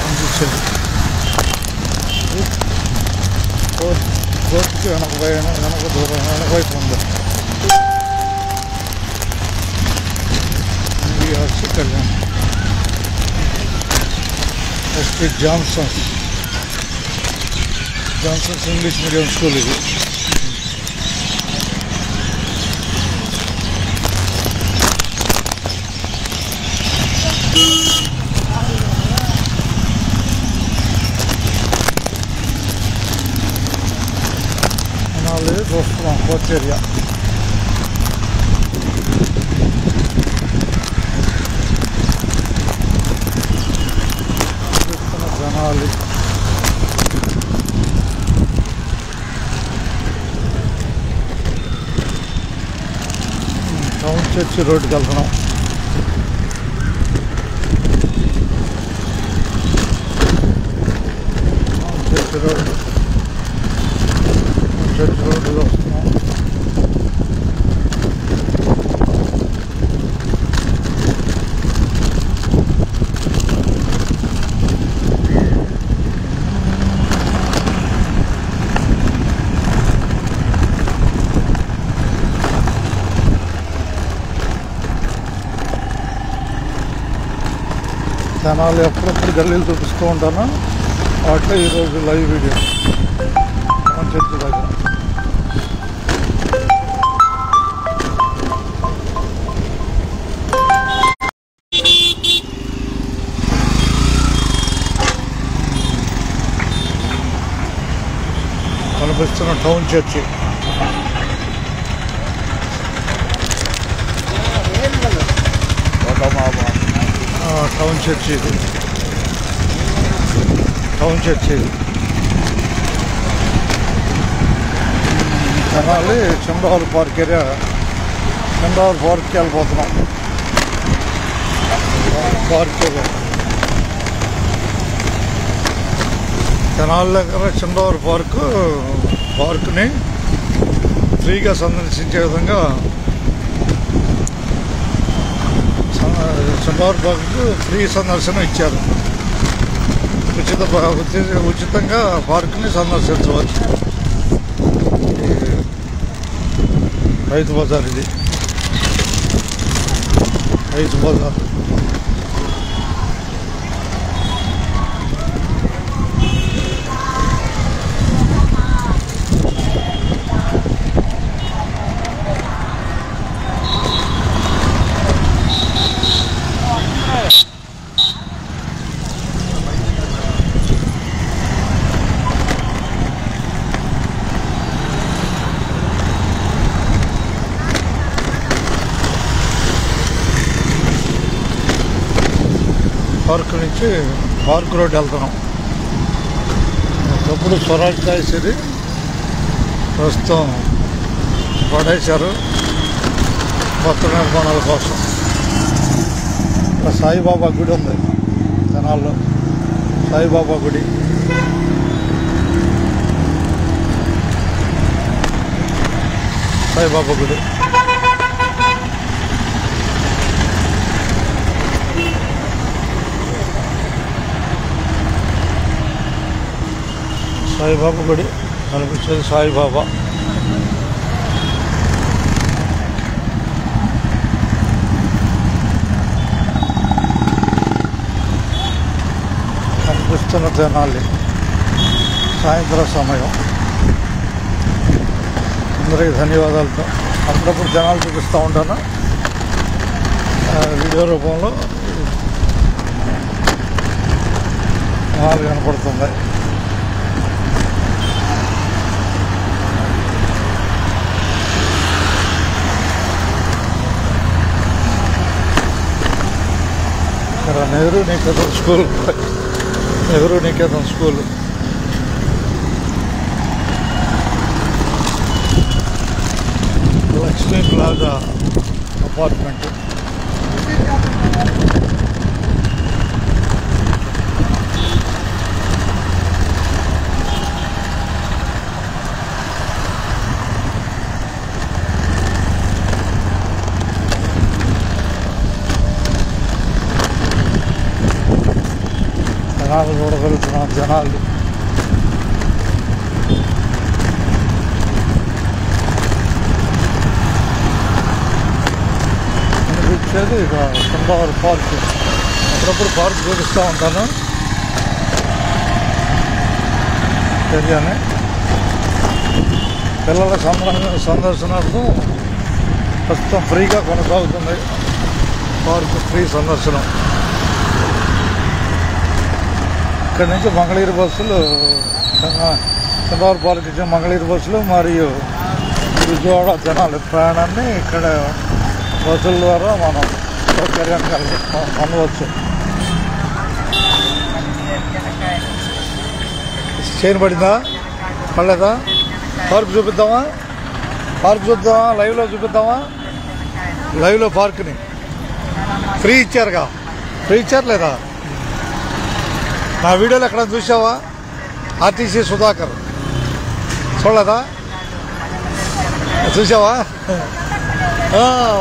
అనిపించింది. కోర్టుకి వెనక దూరం వెనకవైపు ఉంది. వచ్చి Kalyan St Johnson's English medium school ఇది. చూస్తున్నాం కోచ్ ఏరియా. జనాలు టౌన్ చర్చి రోడ్డుకి వెళ్తున్నాం. చర్చి రోడ్డు వస్తున్నాం. ఛానల్ ఎప్పుడప్పుడు గల్లీలు చూపిస్తూ ఉంటాను. వాటిలో ఈరోజు లైవ్ వీడియో చర్చి దగ్గర. కనిపిస్తున్న టౌన్ చర్చి. టౌన్ చర్చి ఇది. టౌన్ చర్చి ఇది. జనాలి చంద్రహాల్ పార్క్ ఏరియా. చంద్రహాల్ పార్క్కి వెళ్ళిపోతున్నాం. పార్క్ ఏరియా జనాల దగ్గర చంద్రహాల్ పార్క్ని ఫ్రీగా సందర్శించే విధంగా చంద్రహాల్ పార్క్ ఫ్రీ సందర్శన ఇచ్చారు. ఉచితంగా పార్క్ని సందర్శించవచ్చు. రైతు బజార్ ఇది. రైతు బజార్ పార్క్ నుంచి పార్క్ రోడ్ వెళ్తున్నాం. ఒకప్పుడు స్వరాజ్ టాయ్స్ ఇది, ప్రస్తుతం పడేశారు కొత్త నిర్మాణాల కోసం. ఇక్కడ సాయిబాబా గుడి ఉంది జనాల్లో. సాయిబాబా గుడి. సాయిబాబా గుడి సాయిబాబా గుడి కనిపించేది. సాయిబాబా కనిపిస్తున్న జనాలు. సాయంత్రం సమయం. అందరికీ ధన్యవాదాలతో. అప్పుడప్పుడు జనాలు చూపిస్తూ ఉంటాను వీడియో రూపంలో. జనాలు కనపడుతుంది. ఇక్కడ Nehru Niketan school. Lakshmi plaza apartment. జనాలు చూడగలుగుతున్నాం. జనాలు అనిపించేది ఇక చంద్రవరం పార్క్. అప్పుడప్పుడు పార్క్ చూపిస్తూ ఉంటాను. తెలియని పిల్లల సందర్శనార్థం ప్రస్తుతం ఫ్రీగా కొనసాగుతుంది పార్క్. ఫ్రీ సందర్శనం. ఇక్కడి నుంచి మంగళగిరి బస్సులు, చంద్రవరం పార్క్ ఇచ్చిన మంగళగిరి బస్సులు మరియు విజయవాడ జనాలు ప్రయాణాన్ని ఇక్కడ బస్సుల ద్వారా మనం సౌకర్యంగా పొందవచ్చు. చైన్ పడిందా పడలేదా? పార్క్ చూపిద్దామా? పార్క్ చూద్దామా? లైవ్లో చూపిద్దామా? లైవ్లో పార్క్ని ఫ్రీ ఇచ్చారుగా. ఫ్రీ ఇచ్చారు లేదా? నా వీడియోలో ఎక్కడ చూసావా? ఆర్టీసీ సుధాకర్ చూడలేదా? చూసావా?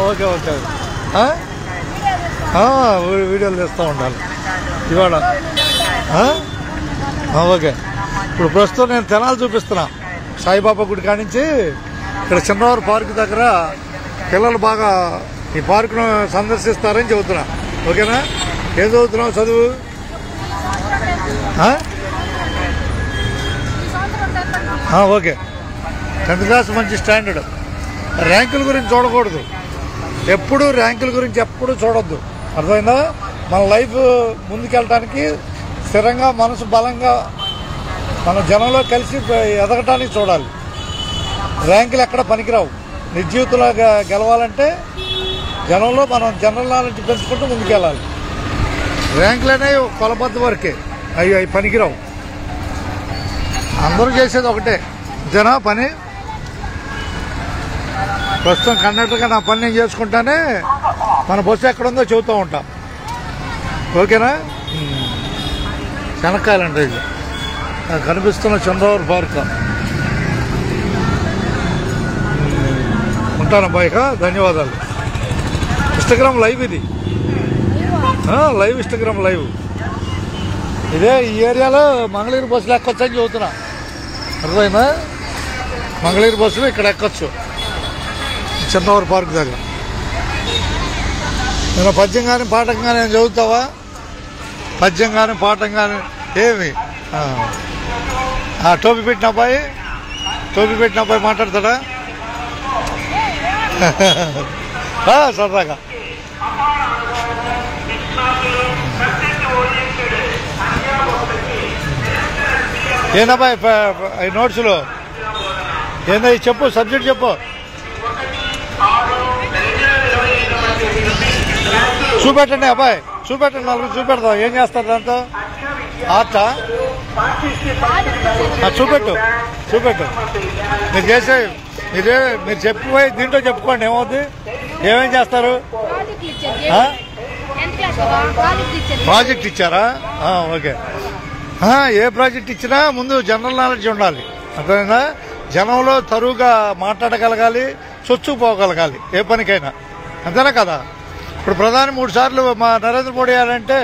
Okay okay. వీడియోలు తీస్తూ ఉండాలి ఇవాళ. ఓకే. ఇప్పుడు ప్రస్తుతం నేను తెనాలి చూపిస్తున్నా. సాయిబాబా గుడి కానించి ఇక్కడ చంద్రవరం పార్క్ దగ్గర పిల్లలు బాగా ఈ పార్కును సందర్శిస్తారని చెబుతున్నా. ఓకేనా? ఏం చదువుతున్నావు చదువు? 10th okay. 10th క్లాస్ మంచి స్టాండర్డ్. ర్యాంకుల గురించి చూడకూడదు ఎప్పుడు. ర్యాంకుల గురించి ఎప్పుడు చూడొద్దు. అర్థమైందా? మన లైఫ్ ముందుకెళ్ళటానికి స్థిరంగా మనసు బలంగా మన జనంలో కలిసి ఎదగటానికి చూడాలి. ర్యాంకులు ఎక్కడ పనికిరావు. నిజ జీవితంలో గెలవాలంటే జనంలో మనం జనరల్ నాలెడ్జ్ పెంచుకుంటూ ముందుకెళ్ళాలి. ర్యాంకులు అనేవి కొలబద్ద వరకే. అవి పనికిరావు. అందరూ చేసేది ఒకటే పని. ప్రస్తుతం కండక్టర్గా నా పని నేను చేసుకుంటానే మన బస్సు ఎక్కడుందో చెబుతూ ఉంటా. ఓకేనా? శనక్కాయలంటే ఇది కనిపిస్తున్న చంద్రవరం పార్క్. ఉంటాను బాయ్క. ధన్యవాదాలు. ఇన్స్టాగ్రామ్ లైవ్ ఇది. లైవ్ ఇన్స్టాగ్రామ్ లైవ్ ఇదే. ఈ ఏరియాలో మంగళగిరి బస్సులు ఎక్కొచ్చు అని చెబుతున్నా. అర్థమైందా? మంగళగిరి బస్సులు ఇక్కడ ఎక్కొచ్చు చంద్రవరం పార్క్ దగ్గర. నేను పద్యం కానీ పాఠం కానీ ఏం చదువుతావా? పద్యం కానీ పాఠం కానీ ఏమి? టోపీ పెట్టిన అబ్బాయి మాట్లాడతాడా? సరదాగా ఏందబ్బాయి ఈ నోట్స్లో ఏందో చెప్పు. సబ్జెక్ట్ చెప్పు. చూపెట్టండి అబ్బాయి, చూపెట్టండి. నలుగురు చూపెడతాం. ఏం చేస్తారు దాంతో? ఆర్టా? చూపెట్టు. మీరు చేసే మీరు చెప్పిపోయి దీంట్లో చెప్పుకోండి. ఏమవుతుంది? ఏమేం చేస్తారు? ప్రాజెక్ట్ ఇచ్చారా? ఓకే. ఏ ప్రాజెక్ట్ ఇచ్చినా ముందు జనరల్ నాలెడ్జ్ ఉండాలి. అర్థమైందా? జనంలో తరువుగా మాట్లాడగలగాలి, చొచ్చుకుపోగలగాలి ఏ పనికైనా. అంతేనా కదా? ఇప్పుడు ప్రధాని 3 సార్లు మా నరేంద్ర మోడీ అయ్యారంటే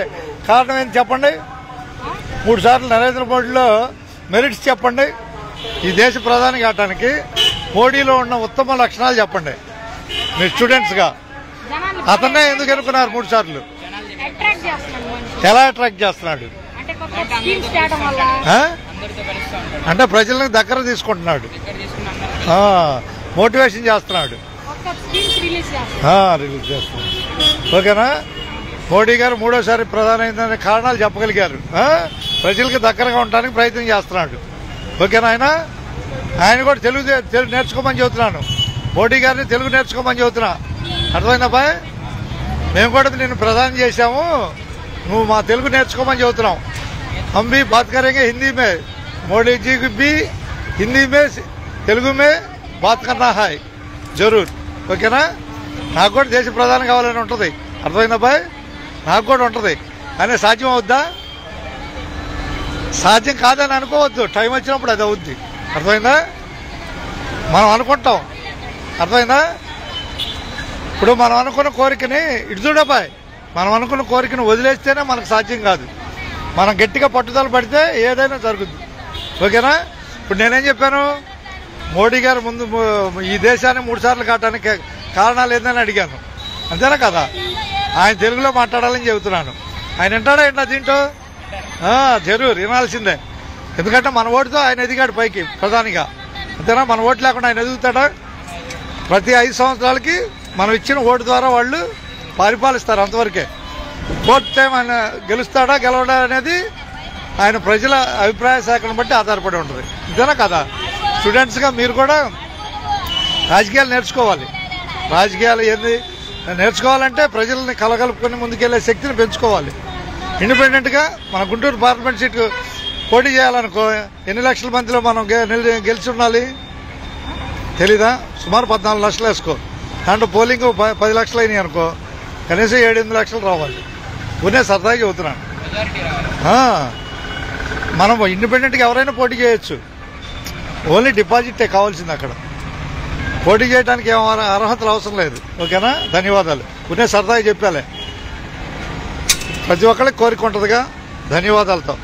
కారణం ఏంటి చెప్పండి? 3 సార్లు నరేంద్ర మోడీలో మెరిట్స్ చెప్పండి. ఈ దేశ ప్రధాని కావటానికి మోడీలో ఉన్న ఉత్తమ లక్షణాలు చెప్పండి మీరు స్టూడెంట్స్గా. అతన్నే ఎందుకు ఎన్నుకున్నారు 3 సార్లు? ఎలా అట్రాక్ట్ చేస్తున్నాడు అంటే ప్రజలను దగ్గర తీసుకుంటున్నాడు, మోటివేషన్ చేస్తున్నాడు, రిలీజ్ చేస్తున్నాడు. ఓకేనా? మోడీ గారు 3వసారి ప్రధాని అయిన కారణాలు చెప్పగలిగారు. ప్రజలకు దగ్గరగా ఉండడానికి ప్రయత్నం చేస్తున్నాడు. ఓకేనా? ఆయన కూడా తెలుగు నేర్చుకోమని చెబుతున్నాను. మోడీ గారిని తెలుగు నేర్చుకోమని చెబుతున్నా. అర్థమైందా? మేము కూడా నిన్ను ప్రధాని చేశాము, నువ్వు మా తెలుగు నేర్చుకోమని చెబుతున్నాం. हम भी बात करेंगे हिंदी में, मोदी जी की भी हिंदी में తెలుగు में बात करना है जरूर. ఓకేనా? నాకు కూడా దేశ ప్రధాని కావాలని ఉంటుంది. అర్థమైందా బాయ్? నాకు కూడా ఉంటుంది. కానీ సాధ్యం అవుద్దా? సాధ్యం కాదని అనుకోవద్దు. టైం వచ్చినప్పుడు అది అవుద్ది. అర్థమైందా? మనం అనుకుంటాం. అర్థమైందా? ఇప్పుడు మనం అనుకున్న కోరికని ఇటు చూడబాయ్, మనం అనుకున్న కోరికను వదిలేస్తేనే మనకు సాధ్యం కాదు. మనం గట్టిగా పట్టుదల పడితే ఏదైనా జరుగుతుంది. ఓకేనా? ఇప్పుడు నేనేం చెప్పాను, మోడీ గారు ముందు ఈ దేశాన్ని 3 సార్లు కావడానికి కారణాలు ఏందని అడిగాను. అంతేనా కదా? ఆయన తెలుగులో మాట్లాడాలని చెబుతున్నాను. ఆయన వింటాడా ఏంటో దీంట్లో? జరూర్ వినాల్సిందే. ఎందుకంటే మన ఓటుతో ఆయన ఎదిగాడు పైకి ప్రధానిగా. అంతేనా? మన ఓటు లేకుండా ఆయన ఎదుగుతాడా? ప్రతి 5 సంవత్సరాలకి మనం ఇచ్చిన ఓటు ద్వారా వాళ్ళు పరిపాలిస్తారు, అంతవరకే. 4th టైం ఆయన గెలుస్తాడా గెలవడా అనేది ఆయన ప్రజల అభిప్రాయ సేకరణ బట్టి ఆధారపడి ఉంటుంది. అంతేనా కదా? స్టూడెంట్స్గా మీరు కూడా రాజకీయాలు నేర్చుకోవాలి. రాజకీయాలు ఏంది నేర్చుకోవాలంటే ప్రజల్ని కలగలుపుకొని ముందుకెళ్లే శక్తిని పెంచుకోవాలి. ఇండిపెండెంట్గా మన గుంటూరు పార్లమెంట్ సీటు పోటీ చేయాలనుకో ఎన్ని లక్షల మందిలో మనం గెలిచి ఉండాలి తెలీదా? సుమారు 14 లక్షలు వేసుకో. దాంట్లో పోలింగ్ 10 లక్షలు అయినాయి అనుకో, కనీసం 7-8 లక్షలు రావాలి. ఉనే సరదాగా చెబుతున్నాను. మనం ఇండిపెండెంట్గా ఎవరైనా పోటీ చేయొచ్చు. ఓన్లీ డిపాజిటే కావాల్సింది. అక్కడ పోటీ చేయడానికి ఏం అర్హతలు అవసరం లేదు. ఓకేనా? ధన్యవాదాలు. ఉనే సరదాగా చెప్పాలే, ప్రతి ఒక్కరికి కోరిక ఉంటుందిగా. ధన్యవాదాలతో.